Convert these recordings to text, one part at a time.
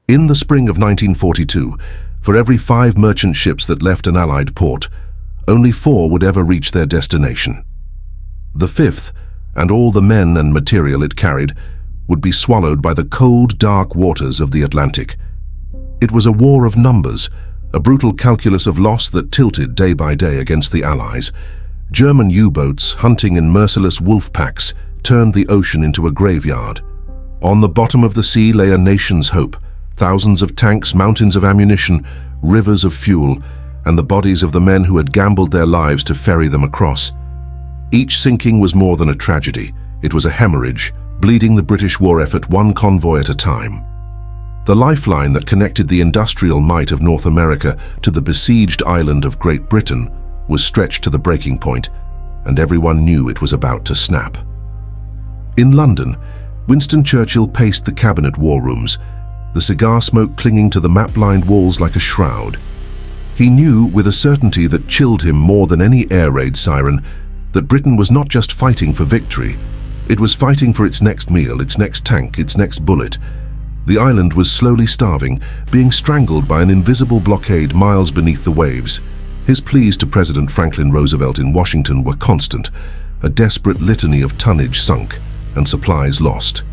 In the spring of 1942, for every 5 merchant ships that left an Allied port, only 4 would ever reach their destination. The 5th, and all the men and material it carried, would be swallowed by the cold, dark waters of the Atlantic. It was a war of numbers, a brutal calculus of loss that tilted day by day against the Allies. German U-boats, hunting in merciless wolf packs, turned the ocean into a graveyard. On the bottom of the sea lay a nation's hope, thousands of tanks, mountains of ammunition, rivers of fuel, and the bodies of the men who had gambled their lives to ferry them across. Each sinking was more than a tragedy. It was a hemorrhage, bleeding the British war effort one convoy at a time. The lifeline that connected the industrial might of North America to the besieged island of Great Britain was stretched to the breaking point, and everyone knew it was about to snap. In London, Winston Churchill paced the cabinet war rooms, the cigar smoke clinging to the map-lined walls like a shroud. He knew with a certainty that chilled him more than any air raid siren that Britain was not just fighting for victory, it was fighting for its next meal, its next tank, its next bullet. The island was slowly starving, being strangled by an invisible blockade miles beneath the waves. His pleas to President Franklin Roosevelt in Washington were constant, a desperate litany of tonnage sunk and supplies lost.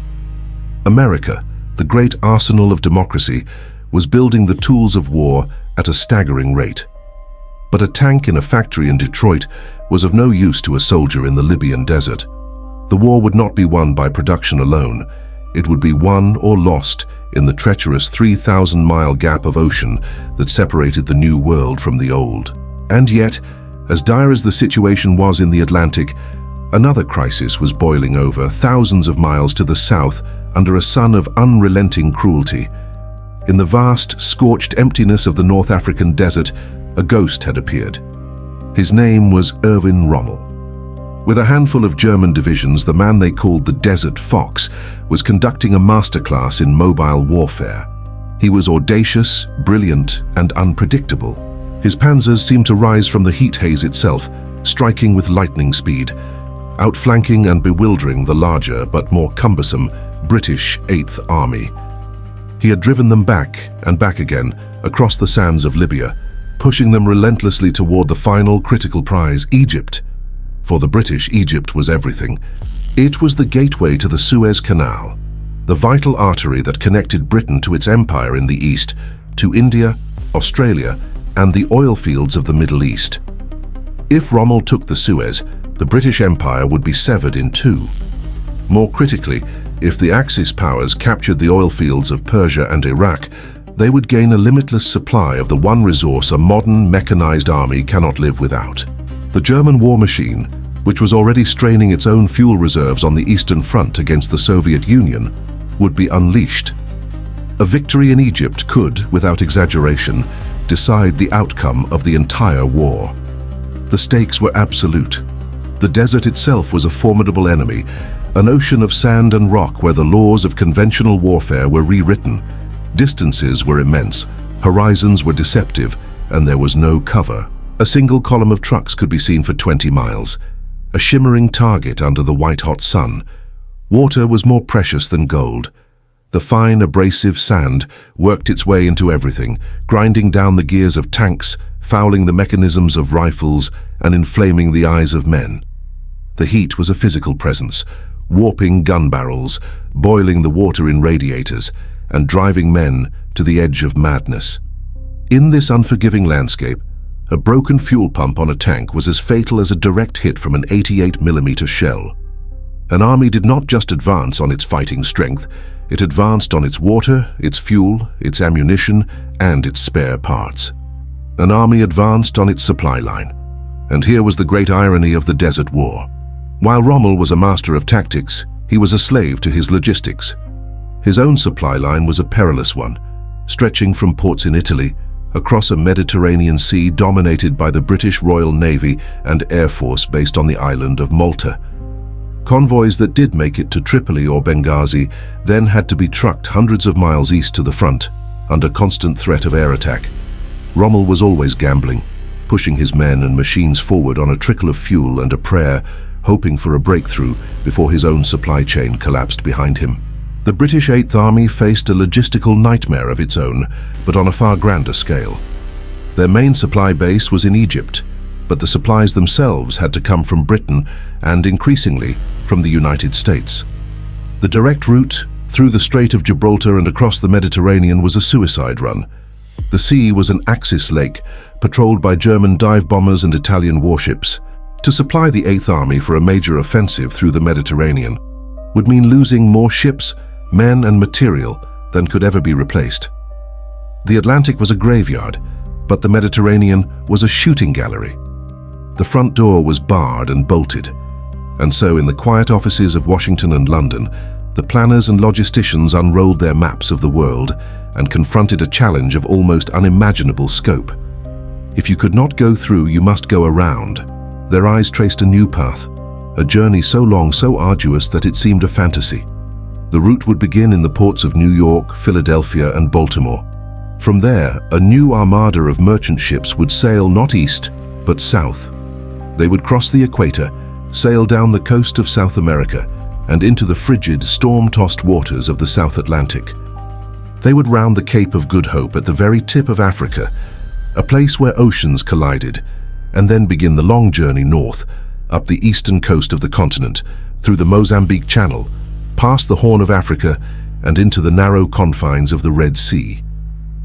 America, the great arsenal of democracy, was building the tools of war at a staggering rate. But a tank in a factory in Detroit was of no use to a soldier in the Libyan desert. The war would not be won by production alone. It would be won or lost in the treacherous 3,000-mile gap of ocean that separated the new world from the old. And yet, as dire as the situation was in the Atlantic, another crisis was boiling over thousands of miles to the south under a sun of unrelenting cruelty. In the vast, scorched emptiness of the North African desert, a ghost had appeared. His name was Erwin Rommel. With a handful of German divisions, the man they called the Desert Fox was conducting a masterclass in mobile warfare. He was audacious, brilliant, and unpredictable. His Panzers seemed to rise from the heat haze itself, striking with lightning speed, outflanking and bewildering the larger but more cumbersome British 8th Army. He had driven them back and back again across the sands of Libya, pushing them relentlessly toward the final critical prize, Egypt. For the British, Egypt was everything. It was the gateway to the Suez Canal, the vital artery that connected Britain to its empire in the east, to India, Australia, and the oil fields of the Middle East. If Rommel took the Suez, the British Empire would be severed in 2. More critically, if the Axis powers captured the oil fields of Persia and Iraq, they would gain a limitless supply of the one resource a modern, mechanized army cannot live without. The German war machine, which was already straining its own fuel reserves on the Eastern Front against the Soviet Union, would be unleashed. A victory in Egypt could, without exaggeration, decide the outcome of the entire war. The stakes were absolute. The desert itself was a formidable enemy, an ocean of sand and rock where the laws of conventional warfare were rewritten. Distances were immense, horizons were deceptive, and there was no cover. A single column of trucks could be seen for 20 miles, a shimmering target under the white-hot sun. Water was more precious than gold. The fine, abrasive sand worked its way into everything, grinding down the gears of tanks, fouling the mechanisms of rifles, and inflaming the eyes of men. The heat was a physical presence, warping gun barrels, boiling the water in radiators, and driving men to the edge of madness. In this unforgiving landscape, a broken fuel pump on a tank was as fatal as a direct hit from an 88mm shell. An army did not just advance on its fighting strength, it advanced on its water, its fuel, its ammunition, and its spare parts. An army advanced on its supply line. And here was the great irony of the Desert War. While Rommel was a master of tactics, he was a slave to his logistics. His own supply line was a perilous one, stretching from ports in Italy, across a Mediterranean sea dominated by the British Royal Navy and Air Force based on the island of Malta. Convoys that did make it to Tripoli or Benghazi then had to be trucked hundreds of miles east to the front, under constant threat of air attack. Rommel was always gambling, pushing his men and machines forward on a trickle of fuel and a prayer, hoping for a breakthrough before his own supply chain collapsed behind him. The British 8th Army faced a logistical nightmare of its own, but on a far grander scale. Their main supply base was in Egypt, but the supplies themselves had to come from Britain and, increasingly, from the United States. The direct route through the Strait of Gibraltar and across the Mediterranean was a suicide run. The sea was an Axis lake, patrolled by German dive bombers and Italian warships. To supply the 8th Army for a major offensive through the Mediterranean would mean losing more ships, men and material than could ever be replaced. The Atlantic was a graveyard, but the Mediterranean was a shooting gallery. The front door was barred and bolted, and so in the quiet offices of Washington and London, the planners and logisticians unrolled their maps of the world and confronted a challenge of almost unimaginable scope. If you could not go through, you must go around. Their eyes traced a new path, a journey so long, so arduous that it seemed a fantasy. The route would begin in the ports of New York, Philadelphia, and Baltimore. From there, a new armada of merchant ships would sail not east, but south. They would cross the equator, sail down the coast of South America, and into the frigid, storm-tossed waters of the South Atlantic. They would round the Cape of Good Hope at the very tip of Africa, a place where oceans collided, and then begin the long journey north, up the eastern coast of the continent, through the Mozambique Channel, past the Horn of Africa, and into the narrow confines of the Red Sea.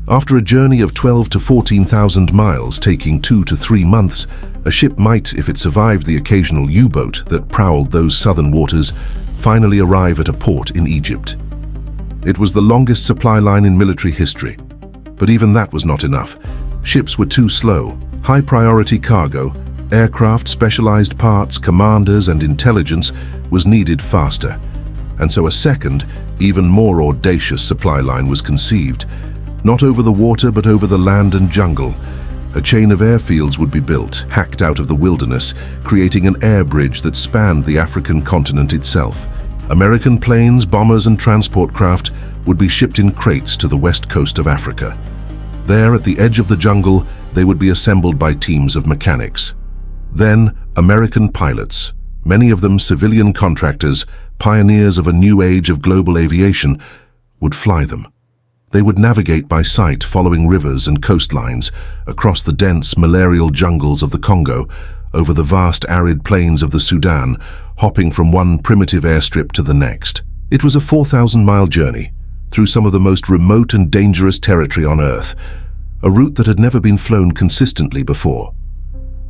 After a journey of 12 to 14,000 miles taking 2 to 3 months, a ship might, if it survived the occasional U-boat that prowled those southern waters, finally arrive at a port in Egypt. It was the longest supply line in military history, but even that was not enough. Ships were too slow. High-priority cargo, aircraft, specialized parts, commanders, and intelligence was needed faster. And so a second, even more audacious supply line was conceived, not over the water but over the land and jungle. A chain of airfields would be built, hacked out of the wilderness, creating an air bridge that spanned the African continent itself. American planes, bombers, and transport craft would be shipped in crates to the west coast of Africa. There, at the edge of the jungle, they would be assembled by teams of mechanics. Then, American pilots, many of them civilian contractors, pioneers of a new age of global aviation, would fly them. They would navigate by sight, following rivers and coastlines, across the dense malarial jungles of the Congo, over the vast arid plains of the Sudan, hopping from one primitive airstrip to the next. It was a 4,000-mile journey, through some of the most remote and dangerous territory on Earth, a route that had never been flown consistently before.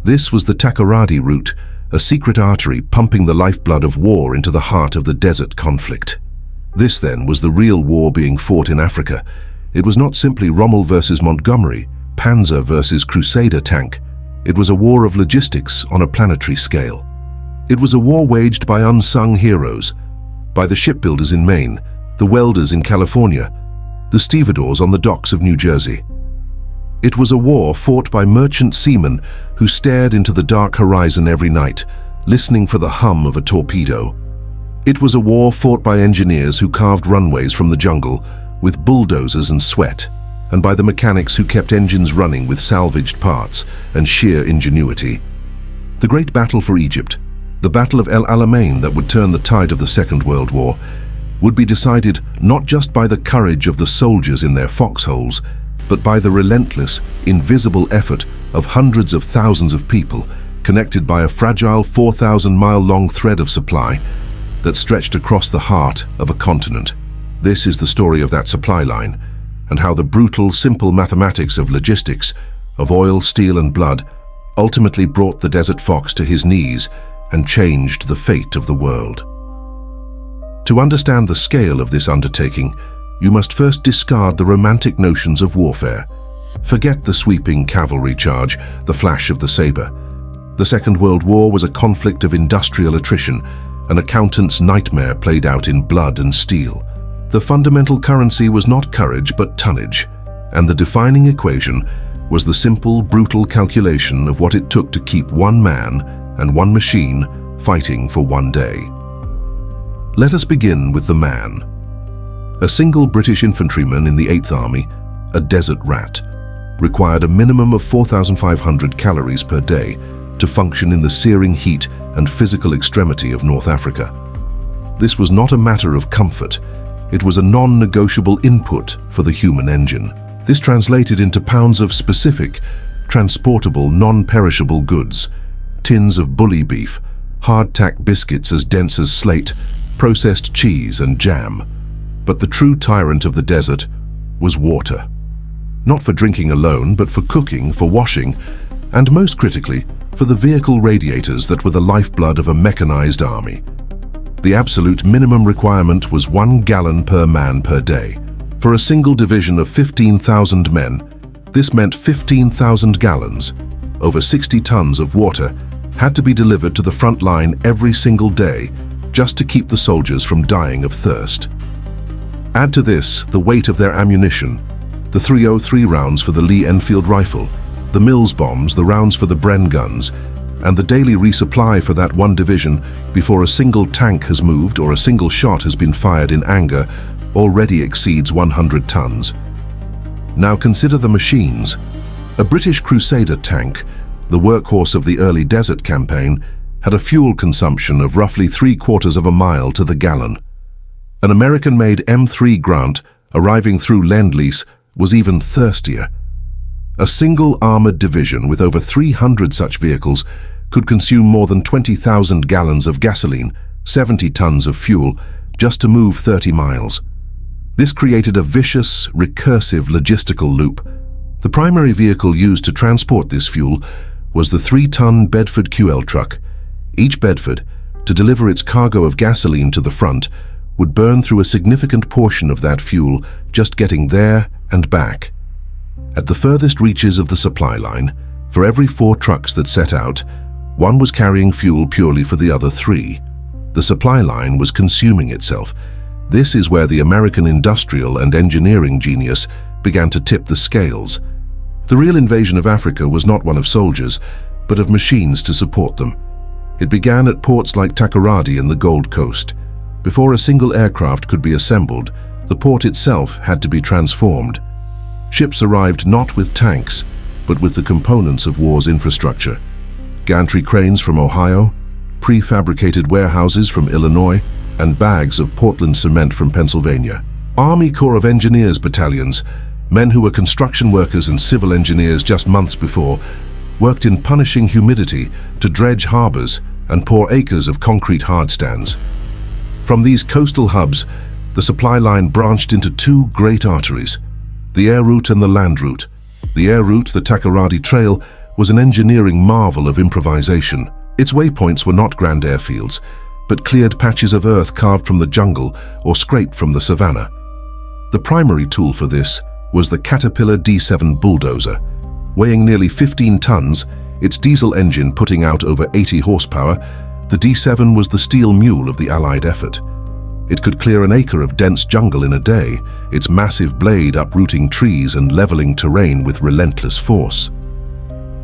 This was the Takoradi route, a secret artery pumping the lifeblood of war into the heart of the desert conflict. This, then, was the real war being fought in Africa. It was not simply Rommel versus Montgomery, Panzer versus Crusader tank. It was a war of logistics on a planetary scale. It was a war waged by unsung heroes, by the shipbuilders in Maine, the welders in California, the stevedores on the docks of New Jersey. It was a war fought by merchant seamen who stared into the dark horizon every night, listening for the hum of a torpedo. It was a war fought by engineers who carved runways from the jungle with bulldozers and sweat, and by the mechanics who kept engines running with salvaged parts and sheer ingenuity. The great battle for Egypt, the Battle of El Alamein that would turn the tide of the Second World War, would be decided not just by the courage of the soldiers in their foxholes, but by the relentless, invisible effort of hundreds of thousands of people connected by a fragile 4,000-mile-long thread of supply that stretched across the heart of a continent. This is the story of that supply line, and how the brutal, simple mathematics of logistics, of oil, steel, and blood, ultimately brought the desert fox to his knees and changed the fate of the world. To understand the scale of this undertaking, you must first discard the romantic notions of warfare. Forget the sweeping cavalry charge, the flash of the saber. The Second World War was a conflict of industrial attrition, an accountant's nightmare played out in blood and steel. The fundamental currency was not courage but tonnage, and the defining equation was the simple, brutal calculation of what it took to keep one man and one machine fighting for one day. Let us begin with the man. A single British infantryman in the 8th Army, a desert rat, required a minimum of 4,500 calories per day to function in the searing heat and physical extremity of North Africa. This was not a matter of comfort, It was a non-negotiable input for the human engine. This translated into pounds of specific, transportable, non-perishable goods, tins of bully beef, hardtack biscuits as dense as slate, processed cheese and jam. But the true tyrant of the desert was water. Not for drinking alone, but for cooking, for washing, and most critically, for the vehicle radiators that were the lifeblood of a mechanized army. The absolute minimum requirement was 1 gallon per man per day. For a single division of 15,000 men, this meant 15,000 gallons, over 60 tons of water, had to be delivered to the front line every single day just to keep the soldiers from dying of thirst. Add to this the weight of their ammunition, the .303 rounds for the Lee Enfield rifle, the Mills bombs, the rounds for the Bren guns, and the daily resupply for that one division before a single tank has moved or a single shot has been fired in anger already exceeds 100 tons. Now consider the machines. A British Crusader tank, the workhorse of the early desert campaign, had a fuel consumption of roughly 3/4 of a mile to the gallon. An American-made M3 Grant arriving through Lend-Lease was even thirstier. A single armored division with over 300 such vehicles could consume more than 20,000 gallons of gasoline, 70 tons of fuel, just to move 30 miles. This created a vicious, recursive logistical loop. The primary vehicle used to transport this fuel was the 3-ton Bedford QL truck. Each Bedford, to deliver its cargo of gasoline to the front, would burn through a significant portion of that fuel just getting there and back. At the furthest reaches of the supply line, for every 4 trucks that set out, one was carrying fuel purely for the other 3. The supply line was consuming itself. This is where the American industrial and engineering genius began to tip the scales. The real invasion of Africa was not one of soldiers, but of machines to support them. It began at ports like Takoradi in the Gold Coast. Before a single aircraft could be assembled, the port itself had to be transformed. Ships arrived not with tanks, but with the components of war's infrastructure. Gantry cranes from Ohio, prefabricated warehouses from Illinois, and bags of Portland cement from Pennsylvania. Army Corps of Engineers battalions, men who were construction workers and civil engineers just months before, worked in punishing humidity to dredge harbors and pour acres of concrete hardstands. From these coastal hubs, the supply line branched into 2 great arteries, the air route and the land route. The air route, the Takoradi Trail, was an engineering marvel of improvisation. Its waypoints were not grand airfields, but cleared patches of earth carved from the jungle or scraped from the savannah. The primary tool for this was the Caterpillar D7 bulldozer. Weighing nearly 15 tons, its diesel engine putting out over 80 horsepower, the D7 was the steel mule of the Allied effort. It could clear an acre of dense jungle in a day, its massive blade uprooting trees and leveling terrain with relentless force.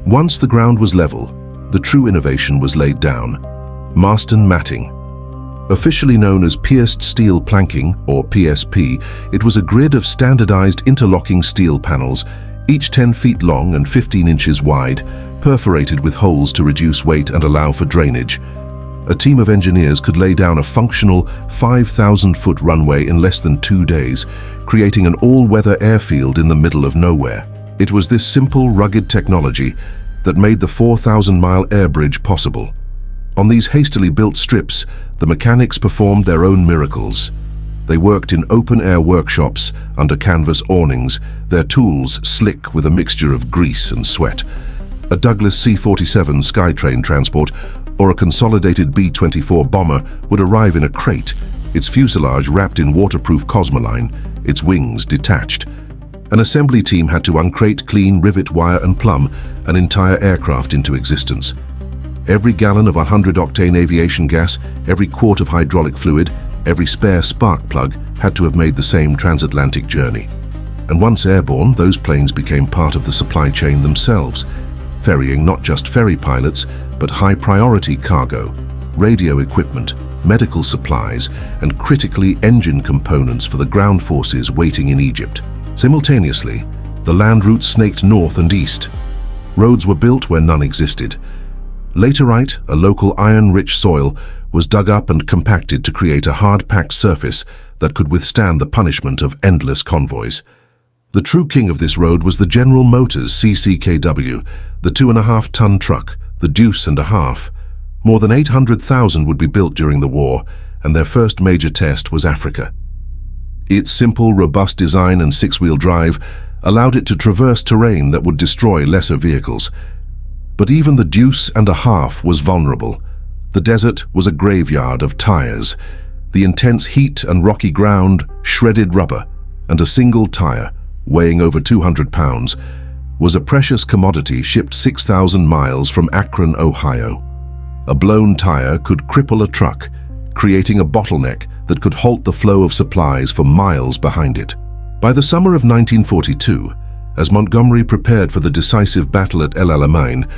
Once the ground was level, the true innovation was laid down: Marston matting. Officially known as pierced steel planking, or PSP, it was a grid of standardized interlocking steel panels, each 10 feet long and 15 inches wide, perforated with holes to reduce weight and allow for drainage. A team of engineers could lay down a functional 5,000-foot runway in less than 2 days, creating an all-weather airfield in the middle of nowhere. It was this simple, rugged technology that made the 4,000-mile air bridge possible. On these hastily built strips, the mechanics performed their own miracles. They worked in open-air workshops under canvas awnings, their tools slick with a mixture of grease and sweat. A Douglas C-47 Skytrain transport or a consolidated B-24 bomber would arrive in a crate, its fuselage wrapped in waterproof Cosmoline, its wings detached. An assembly team had to uncrate, clean, rivet, wire and plumb an entire aircraft into existence. Every gallon of 100-octane aviation gas, every quart of hydraulic fluid, every spare spark plug had to have made the same transatlantic journey. And once airborne, those planes became part of the supply chain themselves, ferrying not just ferry pilots, but high-priority cargo, radio equipment, medical supplies, and critically engine components for the ground forces waiting in Egypt. Simultaneously, the land route snaked north and east. Roads were built where none existed. Laterite, a local iron-rich soil, was dug up and compacted to create a hard-packed surface that could withstand the punishment of endless convoys. The true king of this road was the General Motors CCKW, the 2.5-ton truck, the Deuce and a Half. More than 800,000 would be built during the war, and their first major test was Africa. Its simple, robust design and six-wheel drive allowed it to traverse terrain that would destroy lesser vehicles. But even the Deuce and a Half was vulnerable. The desert was a graveyard of tires. The intense heat and rocky ground, shredded rubber, and a single tire, weighing over 200 pounds, was a precious commodity shipped 6,000 miles from Akron, Ohio. A blown tire could cripple a truck, creating a bottleneck that could halt the flow of supplies for miles behind it. By the summer of 1942, as Montgomery prepared for the decisive battle at El Alamein,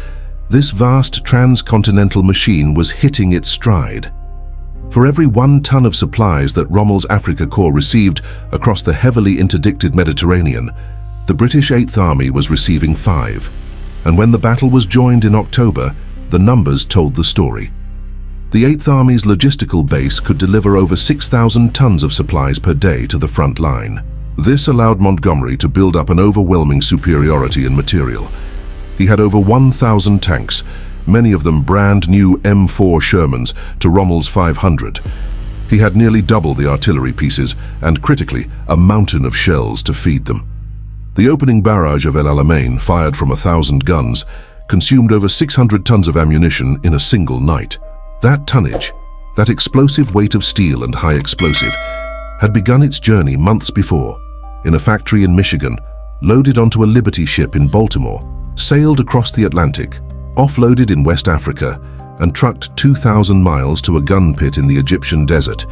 this vast transcontinental machine was hitting its stride. For every 1 ton of supplies that Rommel's Africa Corps received across the heavily interdicted Mediterranean, the British 8th Army was receiving 5. And when the battle was joined in October, the numbers told the story. The 8th Army's logistical base could deliver over 6,000 tons of supplies per day to the front line. This allowed Montgomery to build up an overwhelming superiority in material. He had over 1,000 tanks, many of them brand new M4 Shermans to Rommel's 500. He had nearly double the artillery pieces and, critically, a mountain of shells to feed them. The opening barrage of El Alamein, fired from 1,000 guns, consumed over 600 tons of ammunition in a single night. That tonnage, that explosive weight of steel and high explosive, had begun its journey months before, in a factory in Michigan, loaded onto a Liberty ship in Baltimore, sailed across the Atlantic, offloaded in West Africa, and trucked 2,000 miles to a gun pit in the Egyptian desert.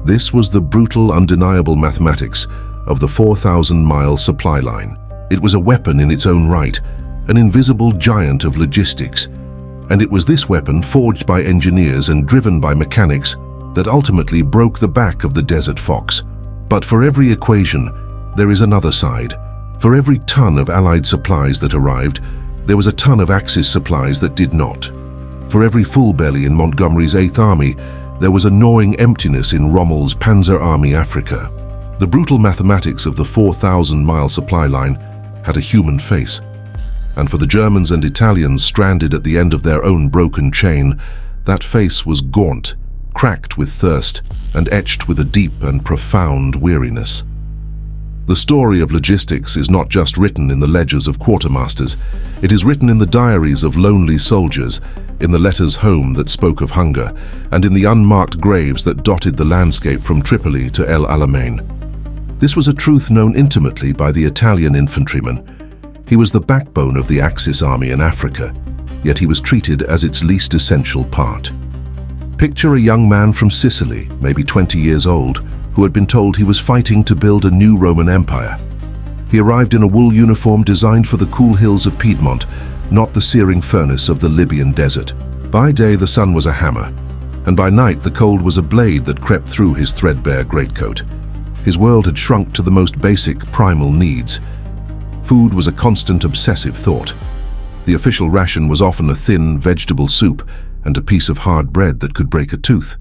This was the brutal, undeniable mathematics of the 4,000-mile supply line. It was a weapon in its own right, an invisible giant of logistics, and it was this weapon, forged by engineers and driven by mechanics, that ultimately broke the back of the Desert Fox. But for every equation, there is another side. For every ton of Allied supplies that arrived, there was a ton of Axis supplies that did not. For every full belly in Montgomery's 8th Army, there was a gnawing emptiness in Rommel's Panzer Army Africa. The brutal mathematics of the 4,000-mile supply line had a human face. And for the Germans and Italians stranded at the end of their own broken chain, that face was gaunt, cracked with thirst, and etched with a deep and profound weariness. The story of logistics is not just written in the ledgers of quartermasters. It is written in the diaries of lonely soldiers, in the letters home that spoke of hunger, and in the unmarked graves that dotted the landscape from Tripoli to El Alamein. This was a truth known intimately by the Italian infantryman. He was the backbone of the Axis army in Africa, yet he was treated as its least essential part. Picture a young man from Sicily, maybe 20 years old, who had been told he was fighting to build a new Roman Empire. He arrived in a wool uniform designed for the cool hills of Piedmont, not the searing furnace of the Libyan desert. By day the sun was a hammer, and by night the cold was a blade that crept through his threadbare greatcoat. His world had shrunk to the most basic, primal needs. Food was a constant, obsessive thought. The official ration was often a thin, vegetable soup and a piece of hard bread that could break a tooth.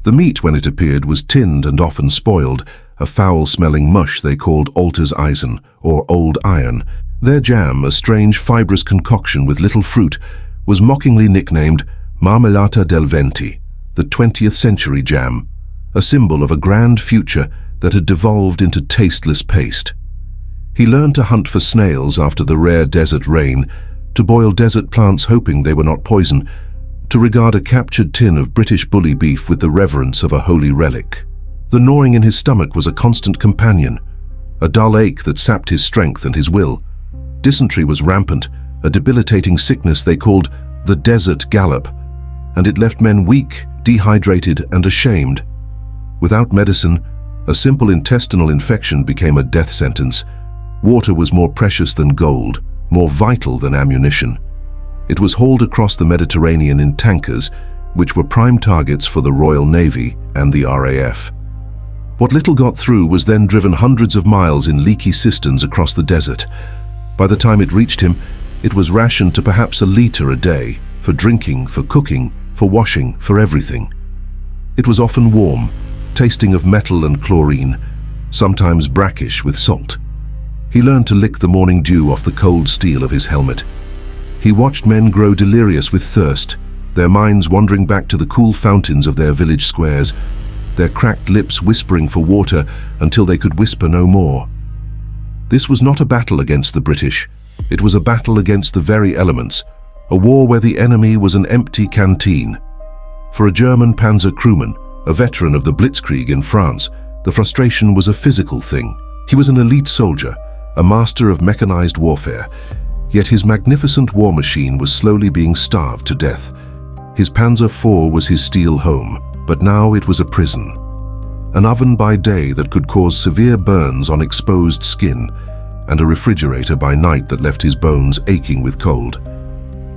The meat, when it appeared, was tinned and often spoiled, a foul-smelling mush they called Alter's Eisen, or Old Iron. Their jam, a strange fibrous concoction with little fruit, was mockingly nicknamed Marmellata del Venti, the 20th century jam, a symbol of a grand future that had devolved into tasteless paste. He learned to hunt for snails after the rare desert rain, to boil desert plants hoping they were not poison, to regard a captured tin of British bully beef with the reverence of a holy relic. The gnawing in his stomach was a constant companion, a dull ache that sapped his strength and his will. Dysentery was rampant, a debilitating sickness they called the desert gallop, and it left men weak, dehydrated, and ashamed. Without medicine, a simple intestinal infection became a death sentence. Water was more precious than gold, more vital than ammunition. It was hauled across the Mediterranean in tankers, which were prime targets for the Royal Navy and the RAF. What little got through was then driven hundreds of miles in leaky cisterns across the desert. By the time it reached him, it was rationed to perhaps a liter a day, for drinking, for cooking, for washing, for everything. It was often warm, tasting of metal and chlorine, sometimes brackish with salt. He learned to lick the morning dew off the cold steel of his helmet. He watched men grow delirious with thirst, their minds wandering back to the cool fountains of their village squares, their cracked lips whispering for water until they could whisper no more. This was not a battle against the British. It was a battle against the very elements, a war where the enemy was an empty canteen. For a German Panzer crewman, a veteran of the Blitzkrieg in France, the frustration was a physical thing. He was an elite soldier, a master of mechanized warfare, yet his magnificent war machine was slowly being starved to death. His Panzer IV was his steel home, but now it was a prison. An oven by day that could cause severe burns on exposed skin, and a refrigerator by night that left his bones aching with cold.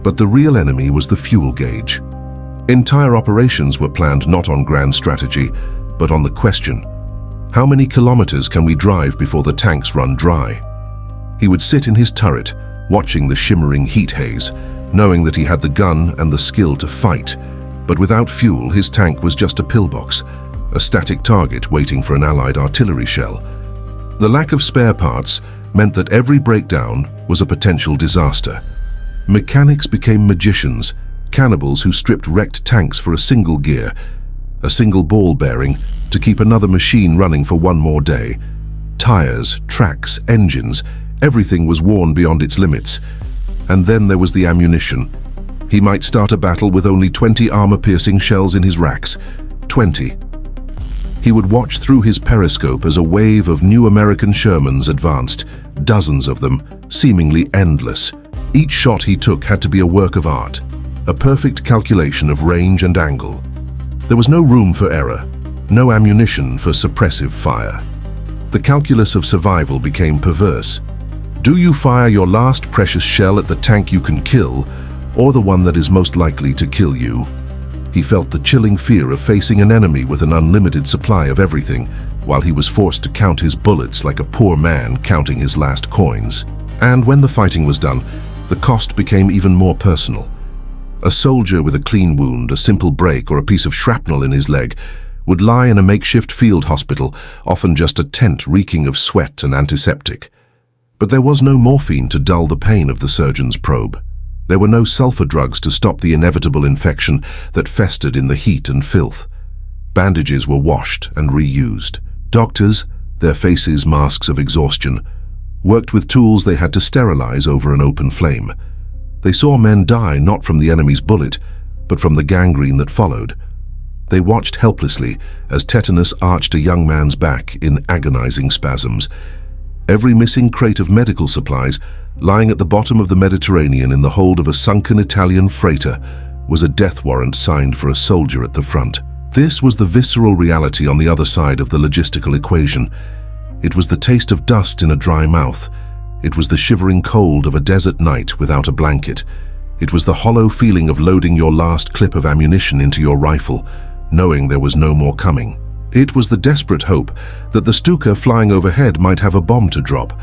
But the real enemy was the fuel gauge. Entire operations were planned not on grand strategy, but on the question: how many kilometers can we drive before the tanks run dry? He would sit in his turret, watching the shimmering heat haze, knowing that he had the gun and the skill to fight. But without fuel, his tank was just a pillbox, a static target waiting for an Allied artillery shell. The lack of spare parts meant that every breakdown was a potential disaster. Mechanics became magicians, cannibals who stripped wrecked tanks for a single gear, a single ball bearing, to keep another machine running for one more day. Tires, tracks, engines, everything was worn beyond its limits. And then there was the ammunition. He might start a battle with only 20 armor-piercing shells in his racks. 20. He would watch through his periscope as a wave of new American Shermans advanced, dozens of them, seemingly endless. Each shot he took had to be a work of art, a perfect calculation of range and angle. There was no room for error, no ammunition for suppressive fire. The calculus of survival became perverse. Do you fire your last precious shell at the tank you can kill, or the one that is most likely to kill you? He felt the chilling fear of facing an enemy with an unlimited supply of everything, while he was forced to count his bullets like a poor man counting his last coins. And when the fighting was done, the cost became even more personal. A soldier with a clean wound, a simple break, or a piece of shrapnel in his leg would lie in a makeshift field hospital, often just a tent reeking of sweat and antiseptic. But there was no morphine to dull the pain of the surgeon's probe. There were no sulfur drugs to stop the inevitable infection that festered in the heat and filth. Bandages were washed and reused. Doctors, their faces masks of exhaustion, worked with tools they had to sterilize over an open flame. They saw men die not from the enemy's bullet, but from the gangrene that followed. They watched helplessly as tetanus arched a young man's back in agonizing spasms. Every missing crate of medical supplies lying at the bottom of the Mediterranean in the hold of a sunken Italian freighter was a death warrant signed for a soldier at the front. This was the visceral reality on the other side of the logistical equation. It was the taste of dust in a dry mouth. It was the shivering cold of a desert night without a blanket. It was the hollow feeling of loading your last clip of ammunition into your rifle, knowing there was no more coming. It was the desperate hope that the Stuka flying overhead might have a bomb to drop,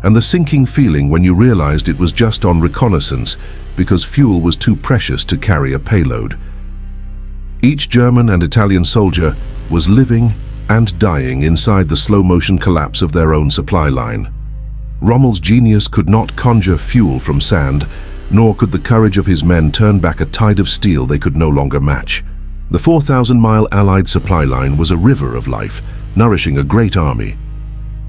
and the sinking feeling when you realized it was just on reconnaissance because fuel was too precious to carry a payload. Each German and Italian soldier was living and dying inside the slow-motion collapse of their own supply line. Rommel's genius could not conjure fuel from sand, nor could the courage of his men turn back a tide of steel they could no longer match. The 4,000-mile Allied supply line was a river of life, nourishing a great army.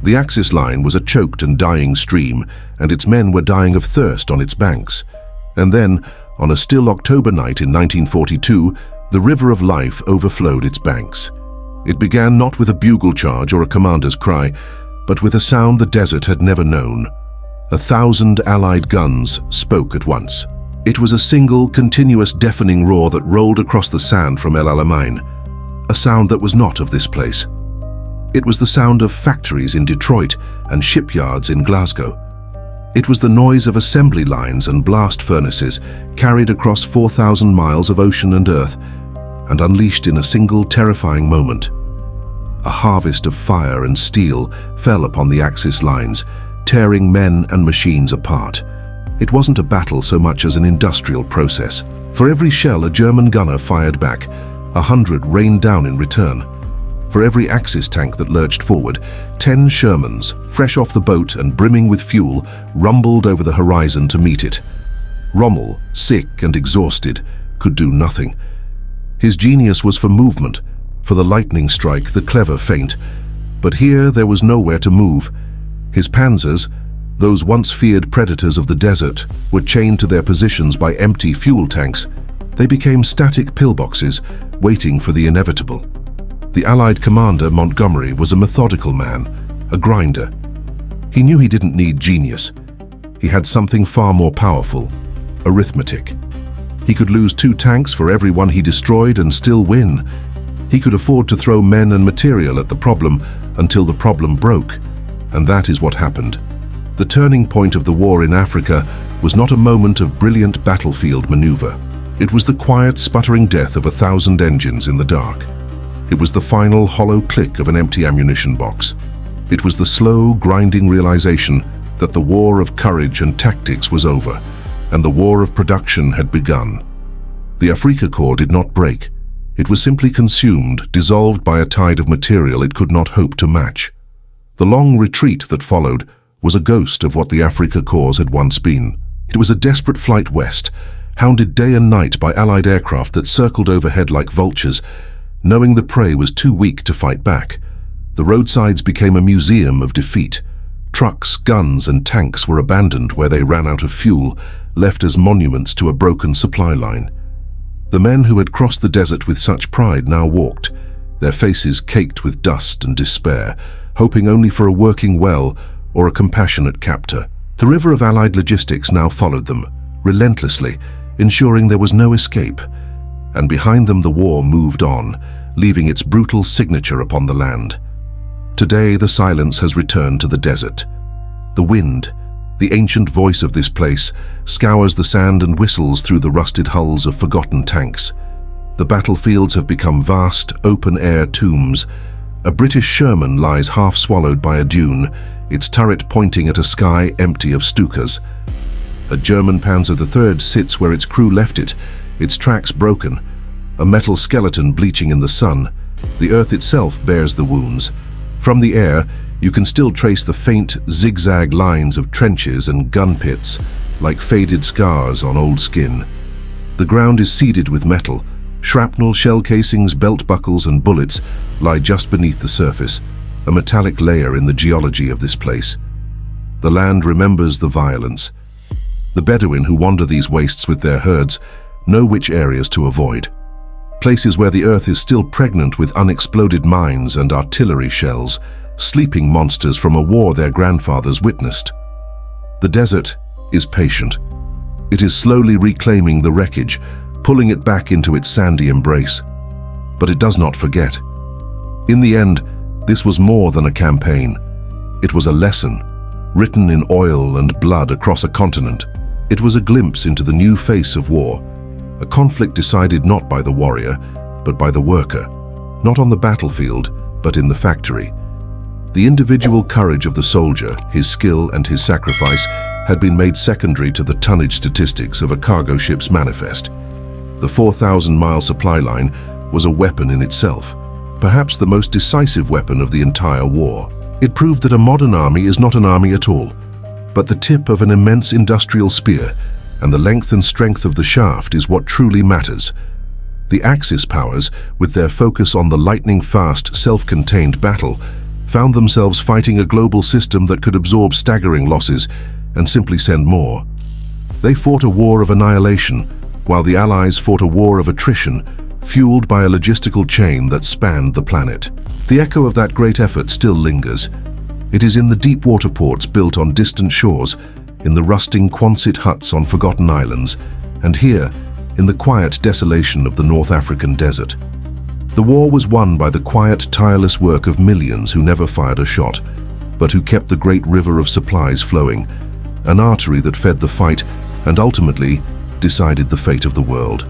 The Axis line was a choked and dying stream, and its men were dying of thirst on its banks. And then, on a still October night in 1942, the river of life overflowed its banks. It began not with a bugle charge or a commander's cry, but with a sound the desert had never known. 1,000 Allied guns spoke at once. It was a single, continuous, deafening roar that rolled across the sand from El Alamein, a sound that was not of this place. It was the sound of factories in Detroit and shipyards in Glasgow. It was the noise of assembly lines and blast furnaces carried across 4,000 miles of ocean and earth and unleashed in a single terrifying moment. A harvest of fire and steel fell upon the Axis lines, tearing men and machines apart. It wasn't a battle so much as an industrial process. For every shell a German gunner fired back, 100 rained down in return. For every Axis tank that lurched forward, 10 Shermans, fresh off the boat and brimming with fuel, rumbled over the horizon to meet it. Rommel, sick and exhausted, could do nothing. His genius was for movement, for the lightning strike, the clever feint. But here there was nowhere to move. His Panzers, those once feared predators of the desert, were chained to their positions by empty fuel tanks. They became static pillboxes, waiting for the inevitable. The Allied commander, Montgomery, was a methodical man, a grinder. He knew he didn't need genius. He had something far more powerful: arithmetic. He could lose 2 tanks for every one he destroyed and still win. He could afford to throw men and material at the problem until the problem broke. And that is what happened. The turning point of the war in Africa was not a moment of brilliant battlefield maneuver. It was the quiet, sputtering death of 1,000 engines in the dark. It was the final hollow click of an empty ammunition box. It was the slow, grinding realization that the war of courage and tactics was over, and the war of production had begun. The Afrika Korps did not break. It was simply consumed, dissolved by a tide of material it could not hope to match. The long retreat that followed was a ghost of what the Afrika Korps had once been. It was a desperate flight west, hounded day and night by Allied aircraft that circled overhead like vultures, knowing the prey was too weak to fight back. The roadsides became a museum of defeat. Trucks, guns, and tanks were abandoned where they ran out of fuel, left as monuments to a broken supply line. The men who had crossed the desert with such pride now walked, their faces caked with dust and despair, hoping only for a working well or a compassionate captor. The river of Allied logistics now followed them, relentlessly, ensuring there was no escape. And behind them the war moved on, leaving its brutal signature upon the land. Today the silence has returned to the desert. The wind, the ancient voice of this place, scours the sand and whistles through the rusted hulls of forgotten tanks. The battlefields have become vast, open-air tombs. A British Sherman lies half swallowed by a dune, its turret pointing at a sky empty of Stukas. A German Panzer III sits where its crew left it, its tracks broken, a metal skeleton bleaching in the sun. The earth itself bears the wounds. From the air, you can still trace the faint, zigzag lines of trenches and gun pits, like faded scars on old skin. The ground is seeded with metal. Shrapnel, shell casings, belt buckles, and bullets lie just beneath the surface, a metallic layer in the geology of this place. The land remembers the violence. The Bedouin who wander these wastes with their herds know which areas to avoid. Places where the earth is still pregnant with unexploded mines and artillery shells, sleeping monsters from a war their grandfathers witnessed. The desert is patient. It is slowly reclaiming the wreckage, pulling it back into its sandy embrace. But it does not forget. In the end, this was more than a campaign. It was a lesson, written in oil and blood across a continent. It was a glimpse into the new face of war, a conflict decided not by the warrior, but by the worker, not on the battlefield, but in the factory. The individual courage of the soldier, his skill and his sacrifice, had been made secondary to the tonnage statistics of a cargo ship's manifest. The 4,000-mile supply line was a weapon in itself, perhaps the most decisive weapon of the entire war. It proved that a modern army is not an army at all, but the tip of an immense industrial spear, and the length and strength of the shaft is what truly matters. The Axis powers, with their focus on the lightning-fast, self-contained battle, found themselves fighting a global system that could absorb staggering losses and simply send more. They fought a war of annihilation, while the Allies fought a war of attrition, fueled by a logistical chain that spanned the planet. The echo of that great effort still lingers. It is in the deep water ports built on distant shores, in the rusting Quonset huts on forgotten islands, and here, in the quiet desolation of the North African desert. The war was won by the quiet, tireless work of millions who never fired a shot, but who kept the great river of supplies flowing, an artery that fed the fight and ultimately decided the fate of the world.